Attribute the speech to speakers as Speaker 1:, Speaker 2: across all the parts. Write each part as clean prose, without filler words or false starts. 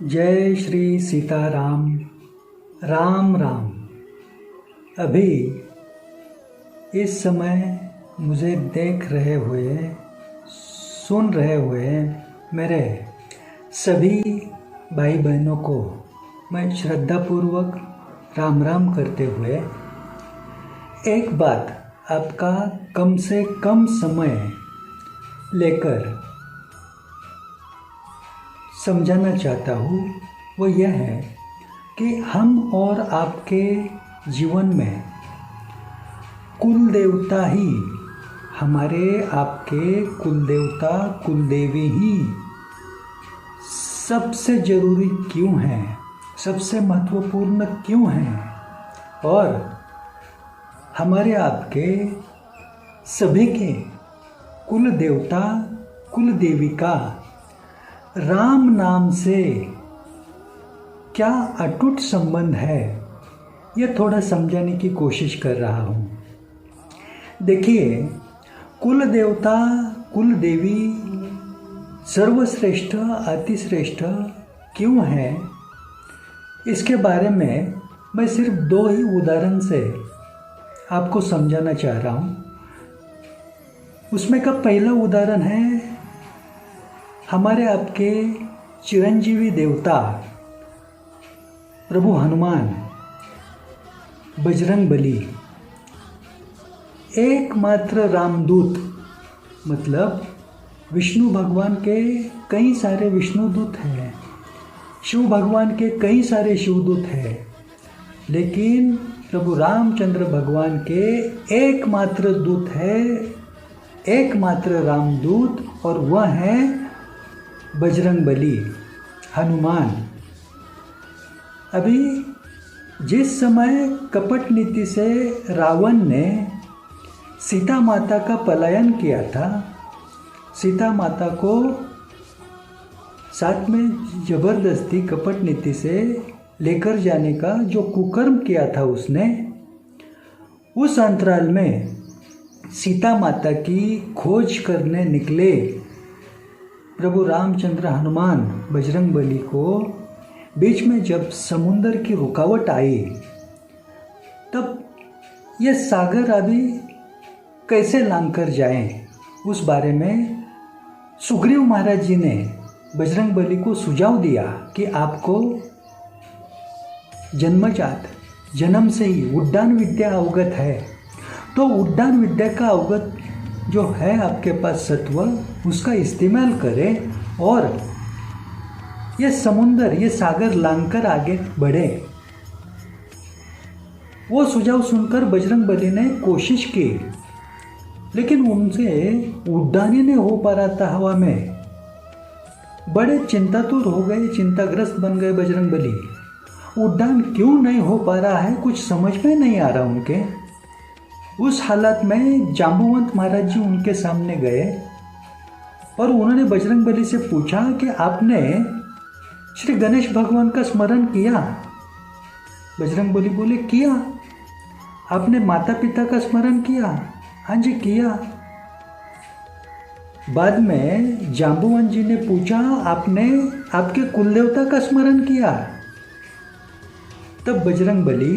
Speaker 1: जय श्री सीताराम। राम राम। अभी इस समय मुझे देख रहे हुए, सुन रहे हुए मेरे सभी भाई बहनों को मैं श्रद्धापूर्वक राम राम करते हुए एक बात आपका कम से कम समय लेकर समझाना चाहता हूँ। वो यह है कि हम और आपके जीवन में कुल देवता ही, हमारे आपके कुल देवता कुलदेवी ही सबसे ज़रूरी क्यों हैं, सबसे महत्वपूर्ण क्यों हैं, और हमारे आपके सभी के कुल देवता कुल देवी का राम नाम से क्या अटूट संबंध है, यह थोड़ा समझाने की कोशिश कर रहा हूँ। देखिए, कुल देवता कुल देवी सर्वश्रेष्ठ अतिश्रेष्ठ क्यों है, इसके बारे में मैं सिर्फ दो ही उदाहरण से आपको समझाना चाह रहा हूँ। उसमें का पहला उदाहरण है हमारे आपके चिरंजीवी देवता प्रभु हनुमान, बजरंगबली, एकमात्र रामदूत। मतलब विष्णु भगवान के कई सारे विष्णुदूत हैं, शिव भगवान के कई सारे शिवदूत हैं, लेकिन प्रभु रामचंद्र भगवान के एकमात्र दूत है, एकमात्र रामदूत, और वह है बजरंगबली, हनुमान। अभी जिस समय कपट नीति से रावण ने सीता माता का पलायन किया था, सीता माता को साथ में जबरदस्ती कपट नीति से लेकर जाने का जो कुकर्म किया था उसने, उस अंतराल में सीता माता की खोज करने निकले प्रभु रामचंद्र हनुमान बजरंगबली को बीच में जब समुंदर की रुकावट आई, तब यह सागर अभी कैसे लांग कर जाएं, उस बारे में सुग्रीव महाराज जी ने बजरंगबली को सुझाव दिया कि आपको जन्मजात, जन्म से ही उड्डान विद्या अवगत है, तो उड्डान विद्या का अवगत जो है आपके पास सत्व, उसका इस्तेमाल करें और ये समुंदर, ये सागर लांघकर आगे बढ़े। वो सुझाव सुनकर बजरंगबली ने कोशिश की, लेकिन उनसे उड्डान ही नहीं हो पा रहा था हवा में। बड़े चिंतातुर हो गए, चिंताग्रस्त बन गए बजरंगबली। उड्डान क्यों नहीं हो पा रहा है, कुछ समझ में नहीं आ रहा उनके। उस हालत में जांबुवंत महाराज जी उनके सामने गए और उन्होंने बजरंगबली से पूछा कि आपने श्री गणेश भगवान का स्मरण किया? बजरंगबली बोले, किया। आपने माता पिता का स्मरण किया? हाँ जी, किया। बाद में जांबुवंत जी ने पूछा, आपने आपके कुलदेवता का स्मरण किया? तब बजरंगबली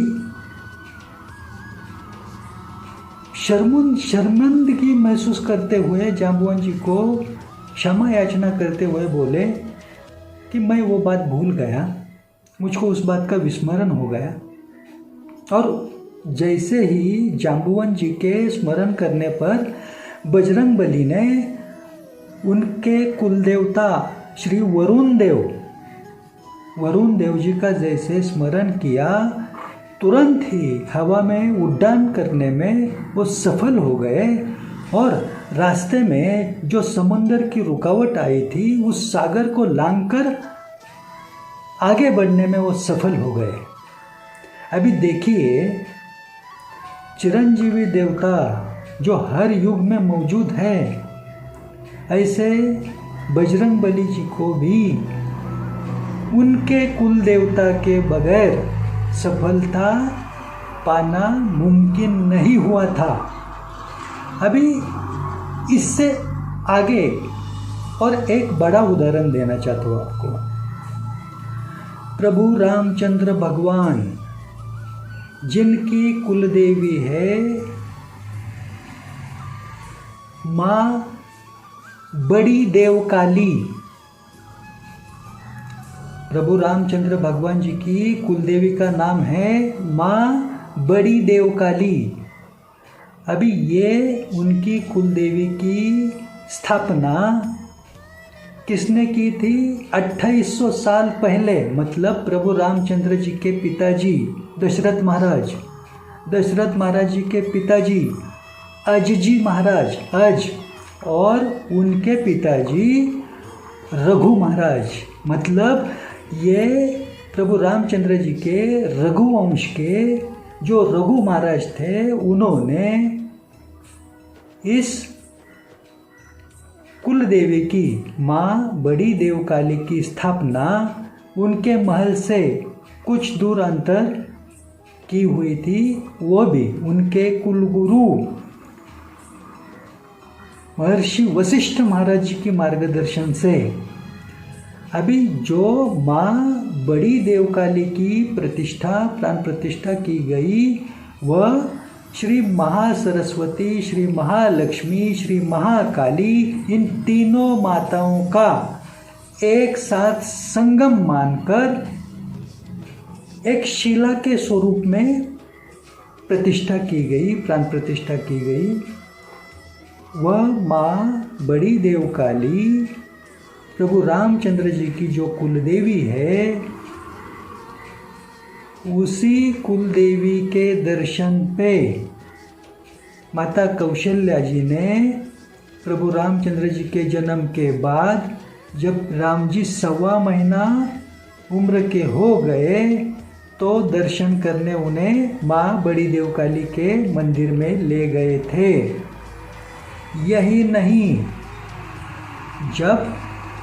Speaker 1: शर्मिंदगी महसूस करते हुए जांबुवंत जी को क्षमा याचना करते हुए बोले कि मैं वो बात भूल गया, मुझको उस बात का विस्मरण हो गया। और जैसे ही जांबुवंत जी के स्मरण करने पर बजरंगबली ने उनके कुलदेवता श्री वरुण देव जी का जैसे स्मरण किया, तुरंत ही हवा में उड्डान करने में वो सफल हो गए और रास्ते में जो समुंदर की रुकावट आई थी, उस सागर को लांघकर आगे बढ़ने में वो सफल हो गए। अभी देखिए, चिरंजीवी देवता जो हर युग में मौजूद है, ऐसे बजरंगबली जी को भी उनके कुल देवता के बगैर सफलता पाना मुमकिन नहीं हुआ था। अभी इससे आगे और एक बड़ा उदाहरण देना चाहता हूँ आपको। प्रभु रामचंद्र भगवान, जिनकी कुलदेवी है माँ बड़ी देवकाली। प्रभु रामचंद्र भगवान जी की कुलदेवी का नाम है माँ बड़ी देवकाली। अभी ये उनकी कुलदेवी की स्थापना किसने की थी? 2800 साल पहले, मतलब प्रभु रामचंद्र जी के पिताजी दशरथ महाराज जी के पिताजी अजजी महाराज अज, और उनके पिताजी रघु महाराज, मतलब ये प्रभु रामचंद्र जी के रघुवंश के जो रघु महाराज थे, उन्होंने इस कुल देवी की माँ बड़ी देवकाली की स्थापना उनके महल से कुछ दूर अंतर की हुई थी, वो भी उनके कुलगुरु महर्षि वशिष्ठ महाराज जी के मार्गदर्शन से। अभी जो माँ बड़ी देवकाली की प्राण प्रतिष्ठा की गई, वह श्री महासरस्वती, श्री महालक्ष्मी, श्री महाकाली, इन तीनों माताओं का एक साथ संगम मानकर एक शिला के स्वरूप में प्रतिष्ठा की गई, प्राण प्रतिष्ठा की गई। वह माँ बड़ी देवकाली प्रभु रामचंद्र जी की जो कुलदेवी है, उसी कुलदेवी के दर्शन पे माता कौशल्या जी ने प्रभु रामचंद्र जी के जन्म के बाद, जब राम जी 1.25 महीना उम्र के हो गए, तो दर्शन करने उन्हें माँ बड़ी देवकाली के मंदिर में ले गए थे। यही नहीं, जब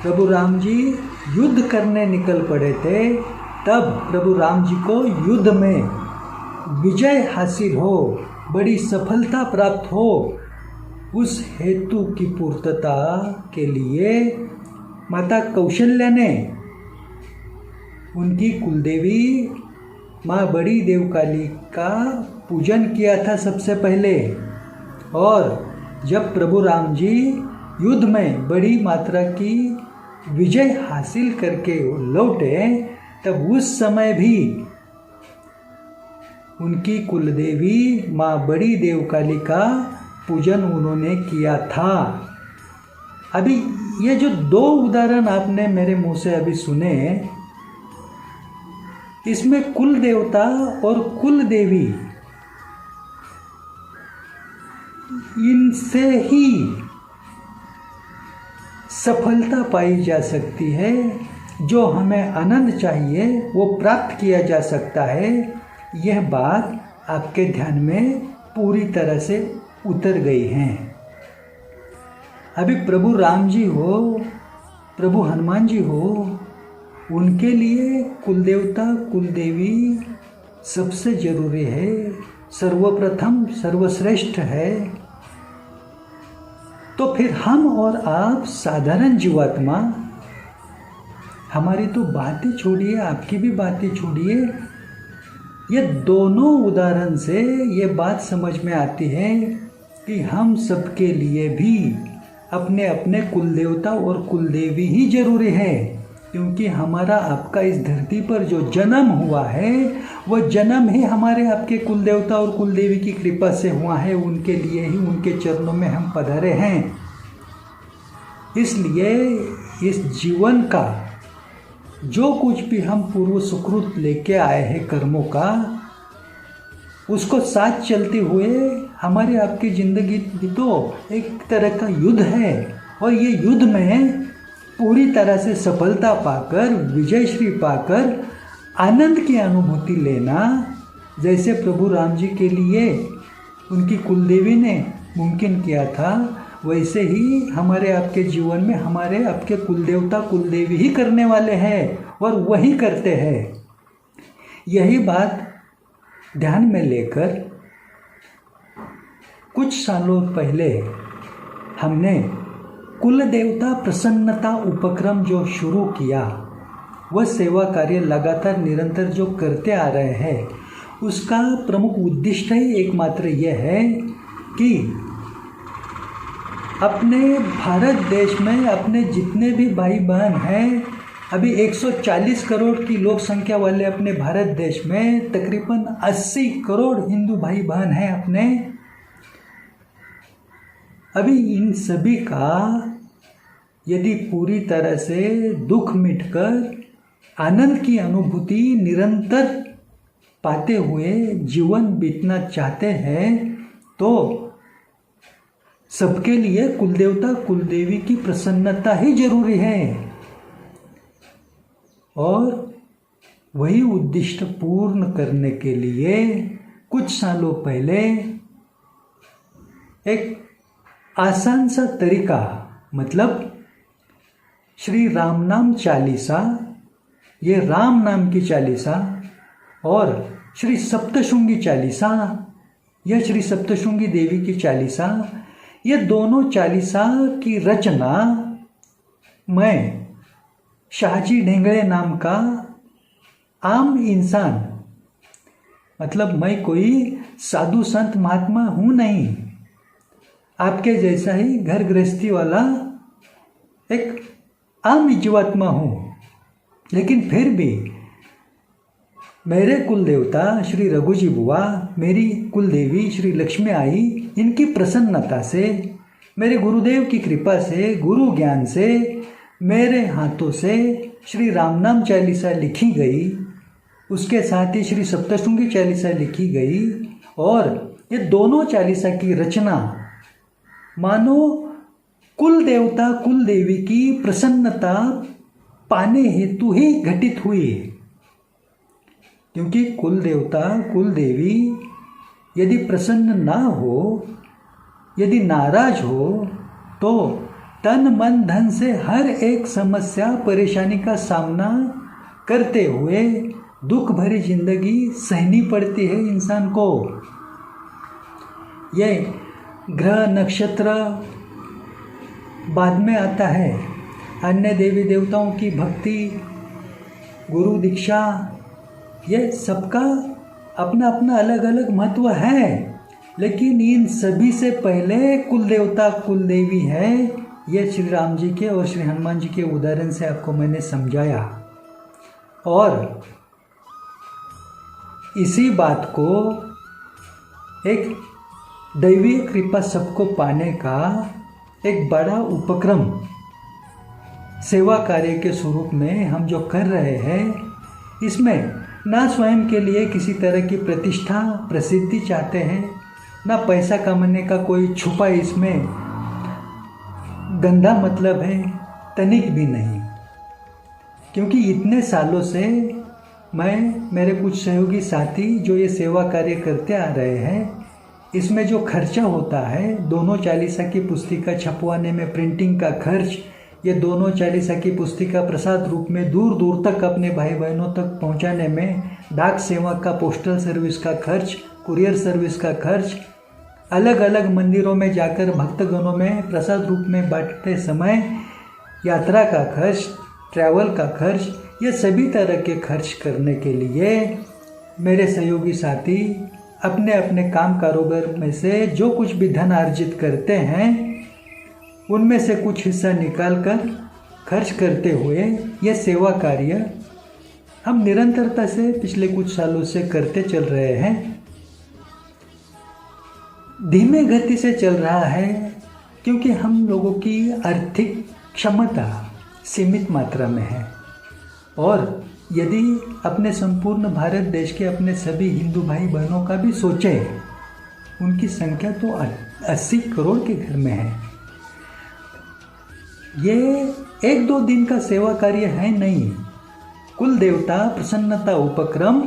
Speaker 1: प्रभु राम जी युद्ध करने निकल पड़े थे, तब प्रभु राम जी को युद्ध में विजय हासिल हो, बड़ी सफलता प्राप्त हो, उस हेतु की पूर्तता के लिए माता कौशल्या ने उनकी कुलदेवी माँ बड़ी देवकाली का पूजन किया था सबसे पहले। और जब प्रभु राम जी युद्ध में बड़ी मात्रा की विजय हासिल करके लौटे, तब उस समय भी उनकी कुलदेवी माँ बड़ी देवकाली का पूजन उन्होंने किया था। अभी ये जो 2 उदाहरण आपने मेरे मुंह से अभी सुने, इसमें कुल देवता और कुल देवी, इनसे ही सफलता पाई जा सकती है। जो हमें आनंद चाहिए वो प्राप्त किया जा सकता है। यह बात आपके ध्यान में पूरी तरह से उतर गई है। अभी प्रभु राम जी हो, प्रभु हनुमान जी हो, उनके लिए कुल देवता कुल देवी सबसे जरूरी है, सर्वप्रथम सर्वश्रेष्ठ है। तो फिर हम और आप साधारण जीवात्मा, हमारी तो बातें छोड़िए, आपकी भी बातें छोड़िए, ये दोनों उदाहरण से ये बात समझ में आती है कि हम सबके लिए भी अपने अपने कुल देवता और कुल देवी ही जरूरी है। क्योंकि हमारा आपका इस धरती पर जो जन्म हुआ है, वह जन्म ही हमारे आपके कुल देवता और कुल देवी की कृपा से हुआ है। उनके लिए ही, उनके चरणों में हम पधारे हैं। इसलिए इस जीवन का जो कुछ भी हम पूर्व सुकृत लेके आए हैं कर्मों का, उसको साथ चलते हुए हमारे आपकी ज़िंदगी तो एक तरह का युद्ध है। और ये युद्ध में पूरी तरह से सफलता पाकर, विजय श्री पाकर आनंद की अनुभूति लेना, जैसे प्रभु राम जी के लिए उनकी कुलदेवी ने मुमकिन किया था, वैसे ही हमारे आपके जीवन में हमारे आपके कुलदेवता कुलदेवी ही करने वाले हैं और वही करते हैं। यही बात ध्यान में लेकर कुछ सालों पहले हमने कुल देवता प्रसन्नता उपक्रम जो शुरू किया, वह सेवा कार्य लगातार निरंतर जो करते आ रहे हैं, उसका प्रमुख उद्देश्य ही एकमात्र यह है कि अपने भारत देश में अपने जितने भी भाई बहन हैं, अभी 140 करोड़ की लोक संख्या वाले अपने भारत देश में तकरीबन 80 करोड़ हिंदू भाई बहन हैं अपने। अभी इन सभी का यदि पूरी तरह से दुख मिटकर आनंद की अनुभूति निरंतर पाते हुए जीवन बीतना चाहते हैं, तो सबके लिए कुलदेवता कुलदेवी की प्रसन्नता ही जरूरी है। और वही उद्दिष्ट पूर्ण करने के लिए कुछ सालों पहले एक आसान सा तरीका, मतलब श्री राम नाम चालीसा, ये राम नाम की चालीसा, और श्री सप्तशृंगी चालीसा या श्री सप्तशृंगी देवी की चालीसा, ये दोनों चालीसा की रचना मैं शाहजी ढेंगड़े नाम का आम इंसान, मतलब मैं कोई साधु संत महात्मा हूँ नहीं, आपके जैसा ही घर गृहस्थी वाला एक आम जीवात्मा हूँ, लेकिन फिर भी मेरे कुल देवता श्री रघुजी बुआ, मेरी कुल देवी श्री लक्ष्मी आई, इनकी प्रसन्नता से, मेरे गुरुदेव की कृपा से, गुरु ज्ञान से मेरे हाथों से श्री रामनाम चालीसा लिखी गई, उसके साथ ही श्री सप्तशृंगी चालीसा लिखी गई। और ये दोनों चालीसा की रचना मानो कुल देवता कुल देवी की प्रसन्नता पाने हेतु ही घटित हुई, क्योंकि कुल देवता कुल देवी यदि प्रसन्न ना हो, यदि नाराज हो, तो तन मन धन से हर एक समस्या परेशानी का सामना करते हुए दुख भरी जिंदगी सहनी पड़ती है इंसान को। यह ग्रह नक्षत्र बाद में आता है, अन्य देवी देवताओं की भक्ति, गुरु दीक्षा, ये सबका अपना अपना अलग अलग महत्व है, लेकिन इन सभी से पहले कुल देवता कुल देवी है। ये श्री राम जी के और श्री हनुमान जी के उदाहरण से आपको मैंने समझाया, और इसी बात को एक दैवीय कृपा सबको पाने का एक बड़ा उपक्रम सेवा कार्य के स्वरूप में हम जो कर रहे हैं, इसमें ना स्वयं के लिए किसी तरह की प्रतिष्ठा प्रसिद्धि चाहते हैं, ना पैसा कमाने का कोई छुपा इसमें गंदा मतलब है, तनिक भी नहीं। क्योंकि इतने सालों से मैं, मेरे कुछ सहयोगी साथी जो ये सेवा कार्य करते आ रहे हैं, इसमें जो खर्चा होता है, दोनों चालीसा की पुस्तिका छपवाने में प्रिंटिंग का खर्च, ये दोनों चालीसा की पुस्तिका प्रसाद रूप में दूर दूर तक अपने भाई बहनों तक पहुंचाने में डाक सेवा का, पोस्टल सर्विस का खर्च, कुरियर सर्विस का खर्च, अलग अलग मंदिरों में जाकर भक्तगणों में प्रसाद रूप में बांटते समय यात्रा का खर्च, ट्रैवल का खर्च, ये सभी तरह के खर्च करने के लिए मेरे सहयोगी साथी अपने अपने काम कारोबार में से जो कुछ भी धन अर्जित करते हैं, उनमें से कुछ हिस्सा निकालकर खर्च करते हुए यह सेवा कार्य हम निरंतरता से पिछले कुछ सालों से करते चल रहे हैं। धीमे गति से चल रहा है, क्योंकि हम लोगों की आर्थिक क्षमता सीमित मात्रा में है, और यदि अपने संपूर्ण भारत देश के अपने सभी हिंदू भाई बहनों का भी सोचें, उनकी संख्या तो 80 करोड़ के घर में है। ये 1-2 दिन का सेवा कार्य है नहीं। कुल देवता प्रसन्नता उपक्रम,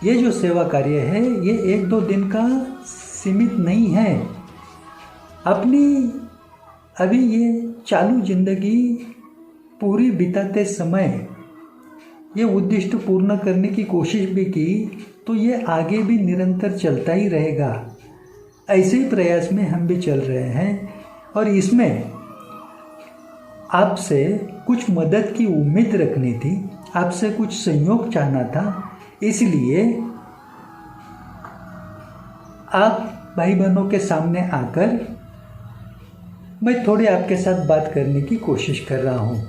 Speaker 1: ये जो सेवा कार्य है, ये 1-2 दिन का सीमित नहीं है। अपनी अभी ये चालू जिंदगी पूरी बिताते समय ये उद्दिष्ट पूर्ण करने की कोशिश भी की, तो ये आगे भी निरंतर चलता ही रहेगा। ऐसे ही प्रयास में हम भी चल रहे हैं, और इसमें आपसे कुछ मदद की उम्मीद रखनी थी। आपसे कुछ सहयोग चाहना था, इसलिए आप भाई बहनों के सामने आकर मैं थोड़ी आपके साथ बात करने की कोशिश कर रहा हूँ।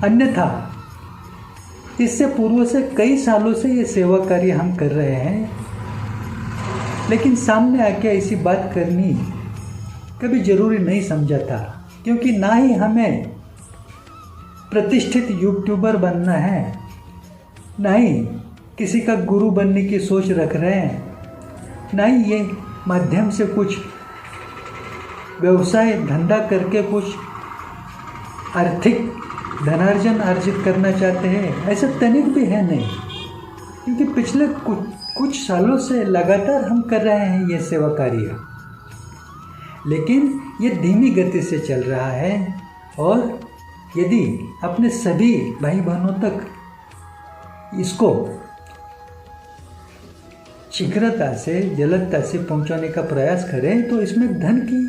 Speaker 1: अन्यथा इससे पूर्व से कई सालों से ये सेवा कार्य हम कर रहे हैं, लेकिन सामने आके ऐसी बात करनी कभी ज़रूरी नहीं समझा था, क्योंकि ना ही हमें प्रतिष्ठित यूट्यूबर बनना है, ना ही किसी का गुरु बनने की सोच रख रहे हैं, ना ही ये माध्यम से कुछ व्यवसाय धंधा करके कुछ आर्थिक धनार्जन अर्जित करना चाहते हैं। ऐसा तनिक भी है नहीं, क्योंकि पिछले कुछ सालों से लगातार हम कर रहे हैं ये सेवा कार्य, लेकिन ये धीमी गति से चल रहा है। और यदि अपने सभी भाई बहनों तक इसको शीघ्रता से जल्दता से पहुंचाने का प्रयास करें तो इसमें धन की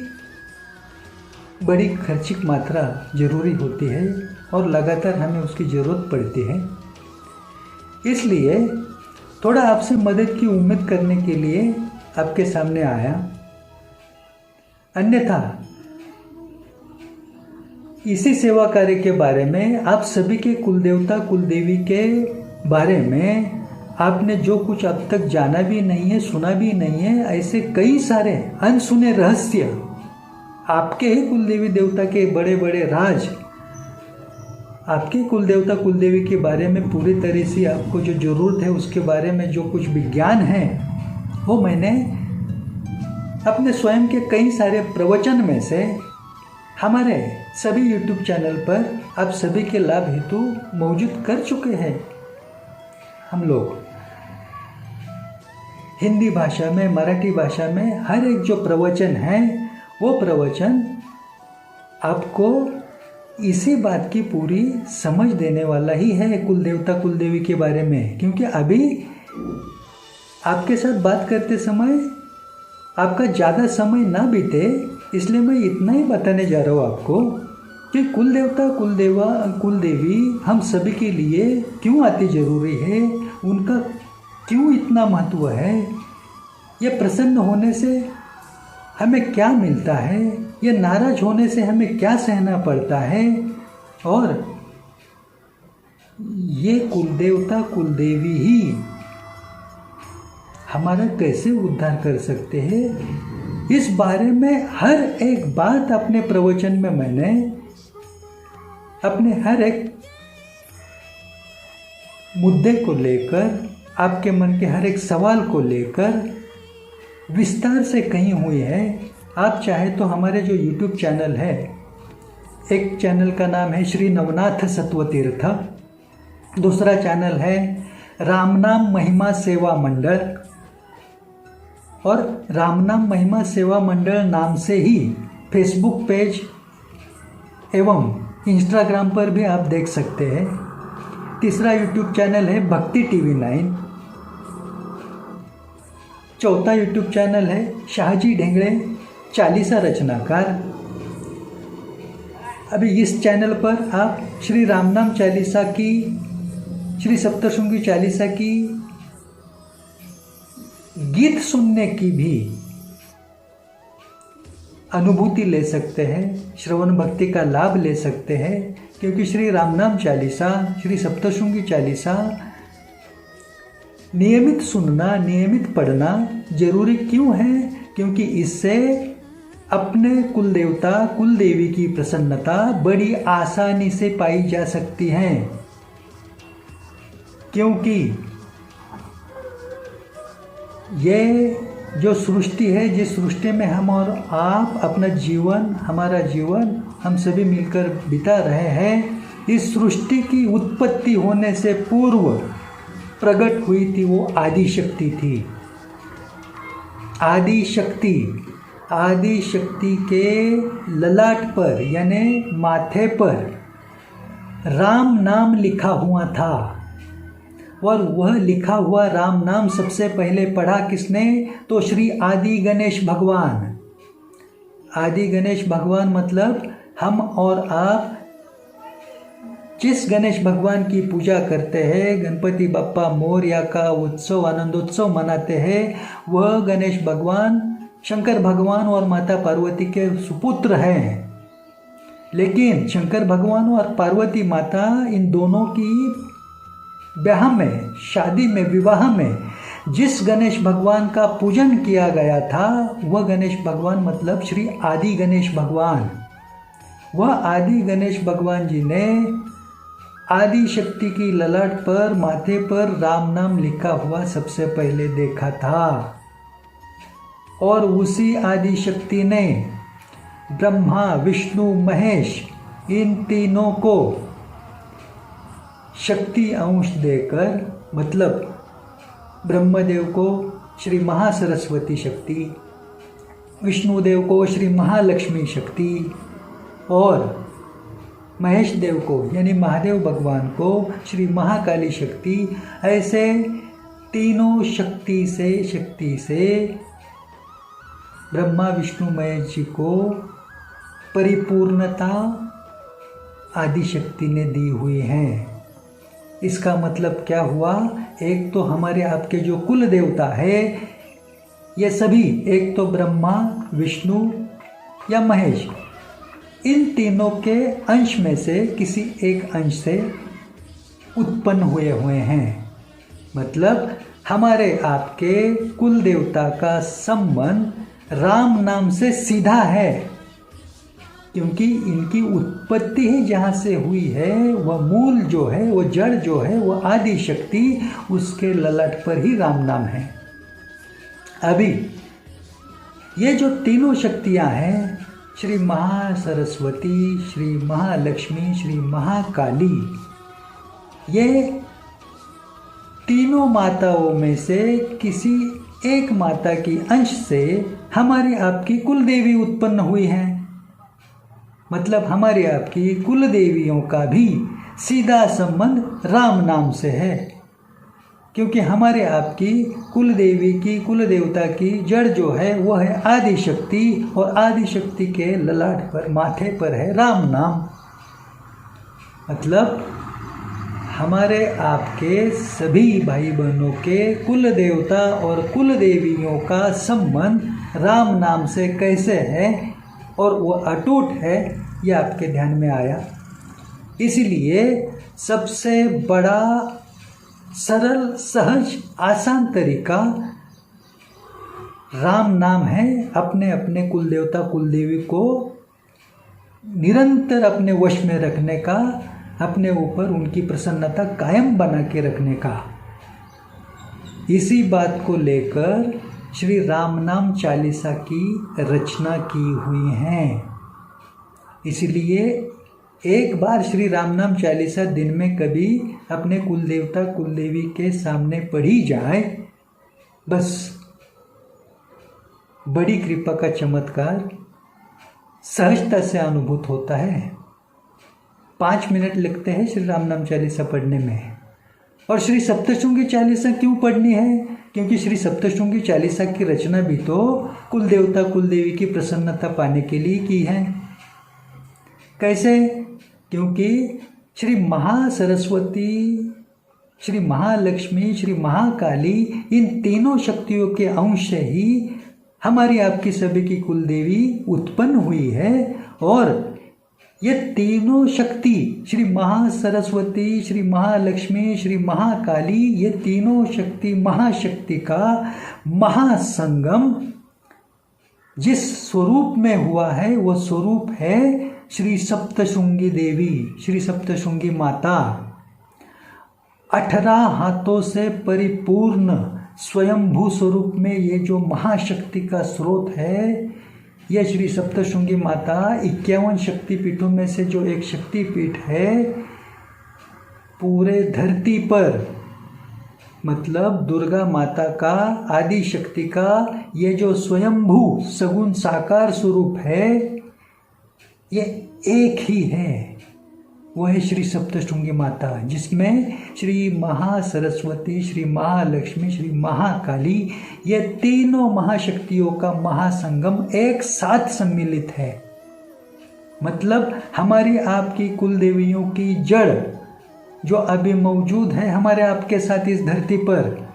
Speaker 1: बड़ी खर्चिक मात्रा जरूरी होती है और लगातार हमें उसकी ज़रूरत पड़ती है। इसलिए थोड़ा आपसे मदद की उम्मीद करने के लिए आपके सामने आया। अन्यथा इसी सेवा कार्य के बारे में, आप सभी के कुलदेवता कुलदेवी के बारे में आपने जो कुछ अब तक जाना भी नहीं है, सुना भी नहीं है, ऐसे कई सारे अनसुने रहस्य, आपके ही कुलदेवी देवता के बड़े बड़े राज, आपके कुलदेवता कुलदेवी के बारे में पूरी तरह से आपको जो ज़रूरत है उसके बारे में जो कुछ विज्ञान है, वो मैंने अपने स्वयं के कई सारे प्रवचन में से हमारे सभी YouTube चैनल पर आप सभी के लाभ हेतु मौजूद कर चुके हैं। हम लोग हिंदी भाषा में, मराठी भाषा में हर एक जो प्रवचन है, वो प्रवचन आपको इसी बात की पूरी समझ देने वाला ही है कुलदेवता कुलदेवी के बारे में। क्योंकि अभी आपके साथ बात करते समय आपका ज़्यादा समय ना बीते, इसलिए मैं इतना ही बताने जा रहा हूँ आपको कि कुलदेवता कुलदेवी हम सभी के लिए क्यों आती ज़रूरी है, उनका क्यों इतना महत्व है, ये प्रसन्न होने से हमें क्या मिलता है, ये नाराज होने से हमें क्या सहना पड़ता है, और ये कुलदेवता कुलदेवी ही हमारा कैसे उद्धार कर सकते हैं, इस बारे में हर एक बात अपने प्रवचन में मैंने अपने हर एक मुद्दे को लेकर, आपके मन के हर एक सवाल को लेकर विस्तार से कही हुई है। आप चाहे तो हमारे जो YouTube चैनल है, एक चैनल का नाम है श्री नवनाथ सत्वतीर्थ, दूसरा चैनल है रामनाम महिमा सेवा मंडल, और रामनाम महिमा सेवा मंडल नाम से ही फेसबुक पेज एवं इंस्टाग्राम पर भी आप देख सकते हैं। तीसरा YouTube चैनल है भक्ति TV 9, चौथा YouTube चैनल है शाहजी ढेंगड़े चालीसा रचनाकार। अभी इस चैनल पर आप श्री रामनाम चालीसा की, श्री सप्तशृंगी चालीसा की गीत सुनने की भी अनुभूति ले सकते हैं, श्रवण भक्ति का लाभ ले सकते हैं। क्योंकि श्री रामनाम चालीसा, श्री सप्तशृंगी चालीसा नियमित सुनना, नियमित पढ़ना जरूरी क्यों है? क्योंकि इससे अपने कुलदेवता कुलदेवी की प्रसन्नता बड़ी आसानी से पाई जा सकती है। क्योंकि ये जो सृष्टि है, जिस सृष्टि में हम और आप अपना जीवन, हमारा जीवन हम सभी मिलकर बिता रहे हैं, इस सृष्टि की उत्पत्ति होने से पूर्व प्रकट हुई थी वो आदि शक्ति थी। आदि शक्ति के ललाट पर यानी माथे पर राम नाम लिखा हुआ था, और वह लिखा हुआ राम नाम सबसे पहले पढ़ा किसने? तो श्री आदि गणेश भगवान। आदि गणेश भगवान मतलब हम और आप जिस गणेश भगवान की पूजा करते हैं, गणपति बप्पा मोरया का उत्सव आनंदोत्सव मनाते हैं, वह गणेश भगवान शंकर भगवान और माता पार्वती के सुपुत्र हैं। लेकिन शंकर भगवान और पार्वती माता इन दोनों की ब्याह में, शादी में, विवाह में जिस गणेश भगवान का पूजन किया गया था, वह गणेश भगवान मतलब श्री आदि गणेश भगवान। वह आदि गणेश भगवान जी ने आदि शक्ति की ललाट पर, माथे पर राम नाम लिखा हुआ सबसे पहले देखा था। और उसी आदि शक्ति ने ब्रह्मा, विष्णु, महेश इन तीनों को शक्ति अंश देकर, मतलब ब्रह्मदेव को श्री महासरस्वती शक्ति, विष्णुदेव को श्री महालक्ष्मी शक्ति और महेश देव को यानी महादेव भगवान को श्री महाकाली शक्ति, ऐसे तीनों शक्ति से ब्रह्मा विष्णु महेश जी को परिपूर्णता आदि शक्ति ने दी हुई है। इसका मतलब क्या हुआ? एक तो हमारे आपके जो कुल देवता है ये सभी, एक तो ब्रह्मा, विष्णु या महेश, इन तीनों के अंश में से किसी एक अंश से उत्पन्न हुए हैं। मतलब हमारे आपके कुल देवता का संबंध राम नाम से सीधा है, क्योंकि इनकी उत्पत्ति ही जहाँ से हुई है, वह मूल जो है, वह जड़ जो है, वह आदि शक्ति, उसके ललाट पर ही राम नाम है। अभी ये जो तीनों शक्तियाँ हैं, श्री महासरस्वती, श्री महालक्ष्मी, श्री महाकाली, ये तीनों माताओं में से किसी एक माता की अंश से हमारी आपकी कुल देवी उत्पन्न हुई हैं। मतलब हमारी आपकी कुल देवियों का भी सीधा संबंध राम नाम से है, क्योंकि हमारे आपकी कुल देवी की, कुल देवता की जड़ जो है वह है आदि शक्ति, और आदि शक्ति के ललाट पर, माथे पर है राम नाम। मतलब हमारे आपके सभी भाई बहनों के कुल देवता और कुल देवियों का संबंध राम नाम से कैसे है और वो अटूट है, ये आपके ध्यान में आया। इसलिए सबसे बड़ा सरल, सहज, आसान तरीका राम नाम है अपने अपने कुल देवता कुल देवी को निरंतर अपने वश में रखने का, अपने ऊपर उनकी प्रसन्नता कायम बना के रखने का। इसी बात को लेकर श्री राम नाम चालीसा की रचना की हुई है। इसलिए एक बार श्री राम नाम चालीसा दिन में कभी अपने कुल देवता कुल देवी के सामने पढ़ी जाए, बस बड़ी कृपा का चमत्कार सहजता से अनुभूत होता है। 5 मिनट लगते हैं श्री राम नाम चालीसा पढ़ने में। और श्री सप्तशृंगी चालीसा क्यों पढ़नी है? क्योंकि श्री सप्तशृंगी चालीसा की रचना भी तो कुल देवता कुल देवी की प्रसन्नता पाने के लिए की है। कैसे? क्योंकि श्री महासरस्वती, श्री महालक्ष्मी, श्री महाकाली, इन तीनों शक्तियों के अंश से ही हमारी आपकी सभी की कुल देवी उत्पन्न हुई है। और ये तीनों शक्ति, श्री महासरस्वती, श्री महालक्ष्मी, श्री महाकाली, ये तीनों शक्ति महाशक्ति का महासंगम जिस स्वरूप में हुआ है, वो स्वरूप है श्री सप्तशृंगी देवी, श्री सप्तशृंगी माता। 18 हाथों से परिपूर्ण स्वयंभू स्वरूप में ये जो महाशक्ति का स्रोत है, यह श्री सप्तशृंगी माता 51 शक्तिपीठों में से जो एक शक्तिपीठ है, पूरे धरती पर, मतलब दुर्गा माता का, आदि शक्ति का ये जो स्वयंभू सगुण साकार स्वरूप है, ये एक ही है। वो है श्री सप्तशृंगी माता, जिसमें श्री महासरस्वती, श्री महालक्ष्मी, श्री महाकाली, ये तीनों महाशक्तियों का महासंगम एक साथ सम्मिलित है। मतलब हमारी आपकी कुल देवियों की जड़ जो अभी मौजूद है हमारे आपके साथ इस धरती पर।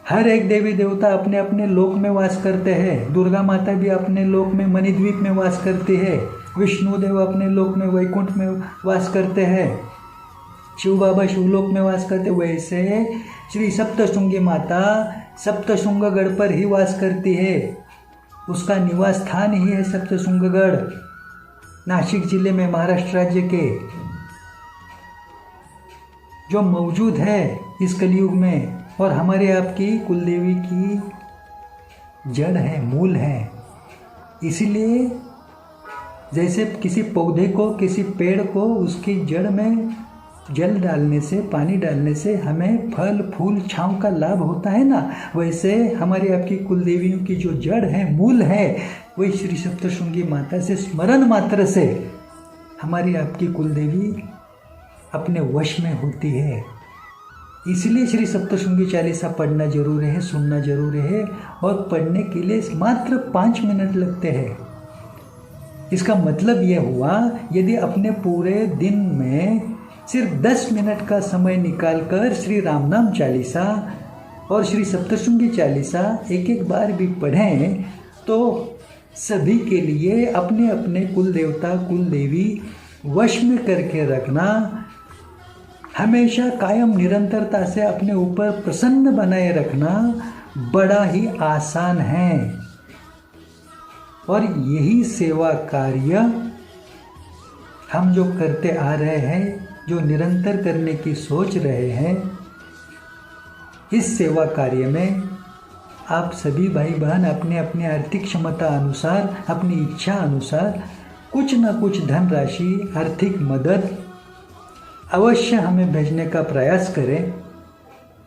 Speaker 1: हर एक देवी देवता अपने अपने लोक में वास करते हैं। दुर्गा माता भी अपने लोक में मणिद्वीप में वास करती है। विष्णुदेव अपने लोक में वैकुंठ में वास करते हैं। शिव बाबा शिवलोक में वास करते। वैसे श्री सप्तशृंगी माता सप्तशृंगगढ़ पर ही वास करती है। उसका निवास स्थान ही है सप्तशृंगगढ़, नासिक जिले में, महाराष्ट्र राज्य के, जो मौजूद है इस कलयुग में और हमारे आपकी कुलदेवी की जड़ है, मूल है। इसीलिए जैसे किसी पौधे को, किसी पेड़ को उसकी जड़ में जल डालने से, पानी डालने से हमें फल फूल छांव का लाभ होता है ना, वैसे हमारी आपकी कुलदेवियों की जो जड़ है, मूल है, वही श्री सप्तशृंगी माता से स्मरण मात्र से हमारी आपकी कुलदेवी अपने वश में होती है। इसलिए श्री सप्तशृंगी चालीसा पढ़ना जरूरी है, सुनना जरूरी है और पढ़ने के लिए मात्र 5 मिनट लगते हैं। इसका मतलब यह हुआ, यदि अपने पूरे दिन में सिर्फ 10 मिनट का समय निकालकर श्री राम नाम चालीसा और श्री सप्तशृंगी चालीसा एक एक बार भी पढ़ें तो सभी के लिए अपने अपने कुल देवता कुल देवी वश में करके रखना, हमेशा कायम निरंतरता से अपने ऊपर प्रसन्न बनाए रखना बड़ा ही आसान है। और यही सेवा कार्य हम जो करते आ रहे हैं, जो निरंतर करने की सोच रहे हैं, इस सेवा कार्य में आप सभी भाई बहन अपने अपने आर्थिक क्षमता अनुसार, अपनी इच्छा अनुसार कुछ न कुछ धनराशि, आर्थिक मदद अवश्य हमें भेजने का प्रयास करें।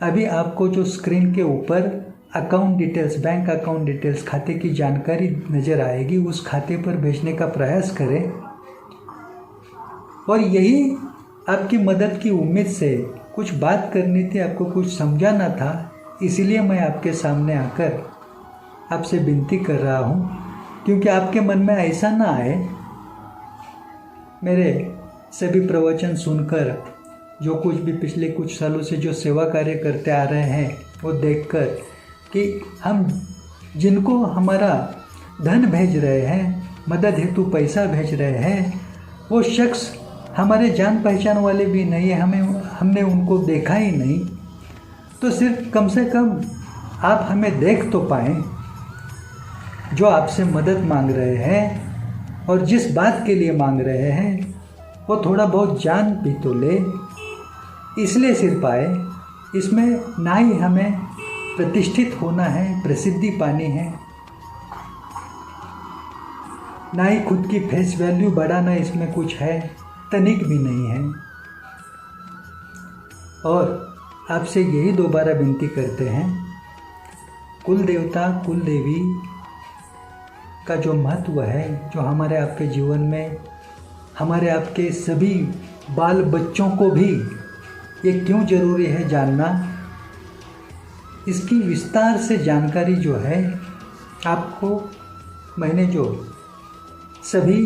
Speaker 1: अभी आपको जो स्क्रीन के ऊपर account details, bank account details, खाते की जानकारी नज़र आएगी, उस खाते पर भेजने का प्रयास करें। और यही आपकी मदद की उम्मीद से कुछ बात करनी थी, आपको कुछ समझाना था, इसीलिए मैं आपके सामने आकर आपसे विनती कर रहा हूँ, क्योंकि आपके मन में ऐसा ना आए मेरे सभी प्रवचन सुनकर, जो कुछ भी पिछले कुछ सालों से जो सेवा कार्य करते आ रहे हैं वो देखकर, कि हम जिनको हमारा धन भेज रहे हैं, मदद हेतु पैसा भेज रहे हैं, वो शख्स हमारे जान पहचान वाले भी नहीं है, हमने उनको देखा ही नहीं। तो सिर्फ कम से कम आप हमें देख तो पाएँ, जो आपसे मदद मांग रहे हैं और जिस बात के लिए मांग रहे हैं वो थोड़ा बहुत जान भी तो ले। इसलिए सिर्फ आए, इसमें ना ही हमें प्रतिष्ठित होना है, प्रसिद्धि पानी है, ना ही खुद की फेस वैल्यू बढ़ाना इसमें कुछ है, तनिक भी नहीं है। और आपसे यही दोबारा विनती करते हैं, कुल देवता कुल देवी का जो महत्व है, जो हमारे आपके जीवन में, हमारे आपके सभी बाल बच्चों को भी ये क्यों ज़रूरी है जानना, इसकी विस्तार से जानकारी जो है आपको मैंने जो सभी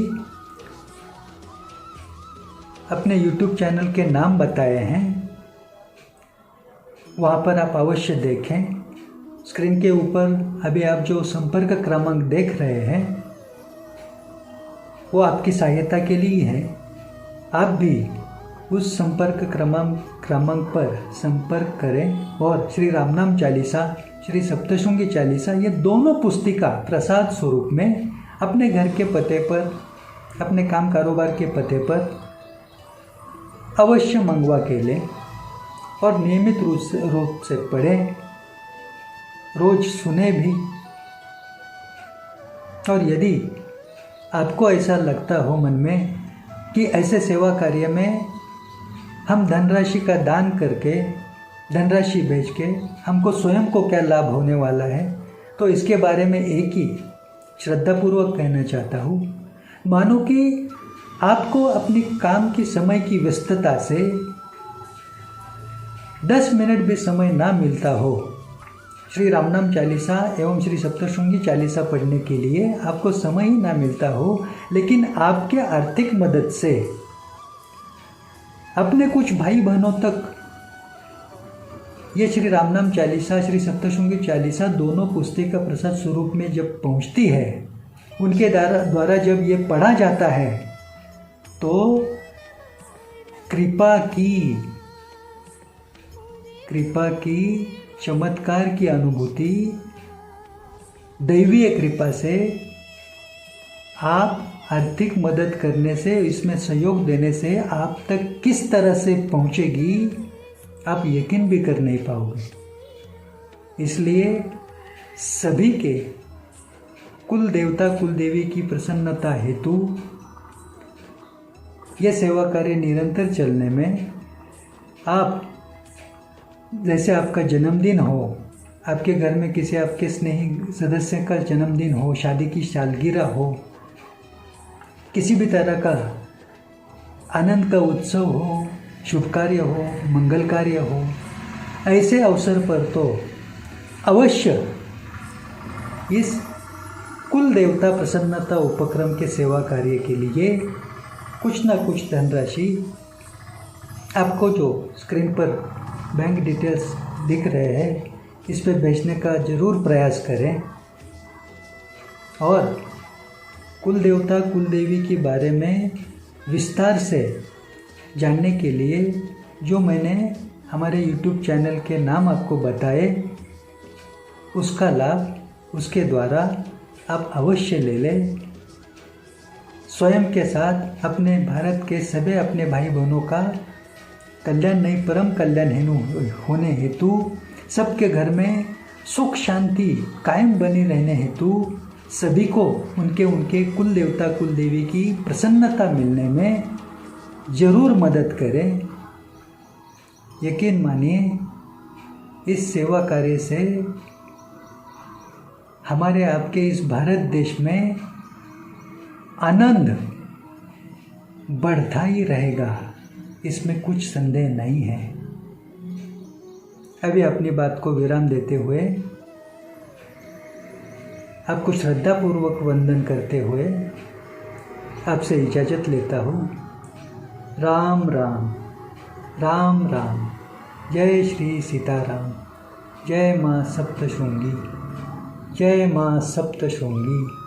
Speaker 1: अपने YouTube चैनल के नाम बताए हैं, वहाँ पर आप अवश्य देखें। स्क्रीन के ऊपर अभी आप जो संपर्क क्रमांक देख रहे हैं वो आपकी सहायता के लिए है। आप भी उस संपर्क क्रमांक पर संपर्क करें और श्री रामनाम चालीसा, श्री सप्तशृंगी चालीसा, ये दोनों पुस्तिका प्रसाद स्वरूप में अपने घर के पते पर, अपने काम कारोबार के पते पर अवश्य मंगवा के लें और नियमित रूप से पढ़ें, रोज सुने भी। और यदि आपको ऐसा लगता हो मन में कि ऐसे सेवा कार्य में हम धनराशि का दान करके, धनराशि भेज के हमको स्वयं को क्या लाभ होने वाला है, तो इसके बारे में एक ही श्रद्धापूर्वक कहना चाहता हूँ। मानो कि आपको अपनी काम की समय की व्यस्तता से 10 मिनट भी समय ना मिलता हो, श्री रामनाम चालीसा एवं श्री सप्तशृंगी चालीसा पढ़ने के लिए आपको समय ही ना मिलता हो, लेकिन आपके आर्थिक मदद से अपने कुछ भाई बहनों तक ये श्री रामनाम चालीसा, श्री सप्तशृंगी चालीसा दोनों पुस्तक प्रसाद स्वरूप में जब पहुंचती है, उनके द्वारा जब ये पढ़ा जाता है, तो कृपा की चमत्कार की अनुभूति, दैवीय कृपा से आप आर्थिक मदद करने से, इसमें सहयोग देने से आप तक किस तरह से पहुंचेगी आप यकीन भी कर नहीं पाओगे। इसलिए सभी के कुल देवता कुल देवी की प्रसन्नता हेतु यह सेवा कार्य निरंतर चलने में, आप जैसे आपका जन्मदिन हो, आपके घर में किसी आपके स्नेही सदस्य का जन्मदिन हो, शादी की सालगिरह हो, किसी भी तरह का आनंद का उत्सव हो, शुभ कार्य हो, मंगल कार्य हो, ऐसे अवसर पर तो अवश्य इस कुल देवता प्रसन्नता उपक्रम के सेवा कार्य के लिए कुछ ना कुछ धनराशि आपको जो स्क्रीन पर बैंक डिटेल्स दिख रहे हैं, इस पर भेजने का ज़रूर प्रयास करें। और कुल देवता कुल देवी के बारे में विस्तार से जानने के लिए जो मैंने हमारे YouTube चैनल के नाम आपको बताए, उसका लाभ उसके द्वारा आप अवश्य ले लें। स्वयं के साथ अपने भारत के सभी अपने भाई बहनों का कल्याण नहीं परम कल्याण होने हेतु, सबके घर में सुख शांति कायम बनी रहने हेतु, सभी को उनके कुल देवता कुल देवी की प्रसन्नता मिलने में ज़रूर मदद करें। यकीन मानिए, इस सेवा कार्य से हमारे आपके इस भारत देश में आनंद बढ़ता ही रहेगा, इसमें कुछ संदेह नहीं है। अभी अपनी बात को विराम देते हुए, आपको श्रद्धापूर्वक वंदन करते हुए आपसे इजाज़त लेता हूँ। राम राम, राम राम। जय श्री सीताराम। जय माँ सप्तशृंगी, जय माँ सप्तशृंगी।